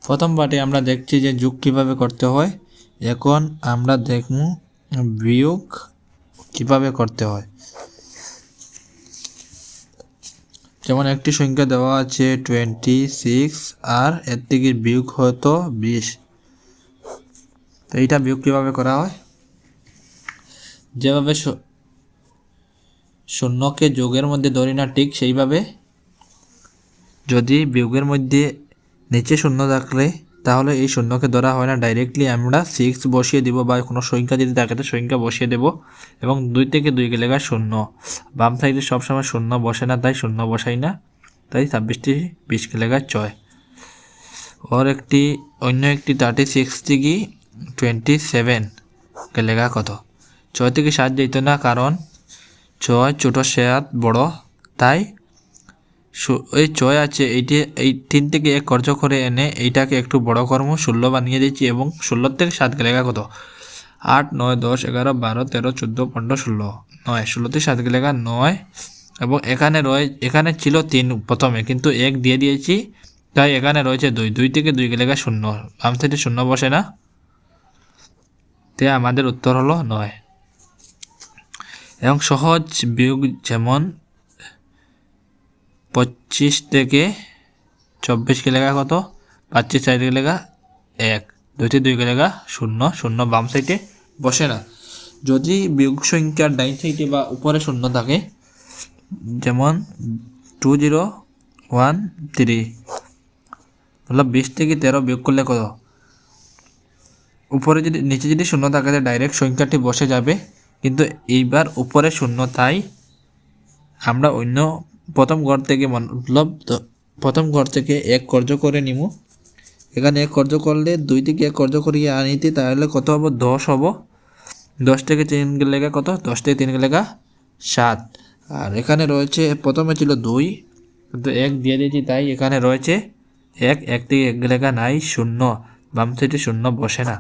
প্রথম পার্টে আমরা দেখছি যে যোগ কিভাবে করতে হয়। এখন আমরা দেখব বিয়োগ কিভাবে করতে হয়। যেমন একটি সংখ্যা দেওয়া আছে 26 আর এর থেকে বিয়োগ হয়তো 20। তো এইটা বিয়োগ কিভাবে করা হয়, যেভাবে শূন্যকে যোগের মধ্যে ধরি না ঠিক সেইভাবে যদি বিয়োগের মধ্যে নিচে শূন্য থাকলে তাহলে এই শূন্যকে ধরা হয় না, ডাইরেক্টলি আমরা 6 বসিয়ে দিব বা কোনো সংখ্যা যদি থাকে তো সংখ্যা বসিয়ে দেব এবং 2 থেকে 2 গেলে শূন্য। বাম সাইডে সবসময় শূন্য বসে না, তাই শূন্য বসাই না, তাই 26 20 গেলে 6। और অন্য একটি 36 থেকে 27 গেলে কত? 6 থেকে 7 যেত না, কারণ 6 ছোটো 7 বড়, তাই এই 6 আছে এই 3 থেকে 1 খরচ করে এনে এইটাকে একটু বড় কর্ম 16 বানিয়ে দিচ্ছি এবং 16 থেকে 7 গেলে কত? 8 9 10 11 12 13 14 15 16 9। 16 থেকে 7 গেলে 9 এবং এখানে ছিল 3 প্রথমে, কিন্তু 1 দিয়ে দিয়েছি, তাই এখানে রয়েছে 2। 2 থেকে 2 গেলে 0। বাম সাইডে 0 বসে না, তাই আমাদের উত্তর হলো 9। এবং সহজ বিয়োগ যেমন 25 থেকে 24 গেলে কত? 25 সাইড গেলে 1। 2 থেকে 2 গেলে 0। 0 বাম সাইডে বসে না। যদি বিয়োগ সংখ্যার ডাইন সাইডে বা উপরে শূন্য থাকে, যেমন 2013, তাহলে 20 থেকে 13 বিয়োগ করলে কত? উপরে যদি নিচে যদি শূন্য থাকে তাহলে ডাইরেক্ট সংখ্যাটি বসে যাবে, কিন্তু এইবার উপরে শূন্য, তাই আমরা অন্য প্রথম ঘর থেকে প্রথম ঘর থেকে 1 কর্য করে নিব। এখানে 1 কর্য করলে 2 থেকে 1 কর্য করিয়ে আনিতে, তাহলে কত হবো? 10 হবো। 10 থেকে 3 গেলে কত? 10 থেকে 3 গেলে 7। আর এখানে রয়েছে প্রথমে ছিল 2, কিন্তু 1 দিয়ে দিয়েছি, তাই এখানে রয়েছে 1। 1 থেকে 1 গেলে নাই 0। বাম সাইডে 0 বসে না।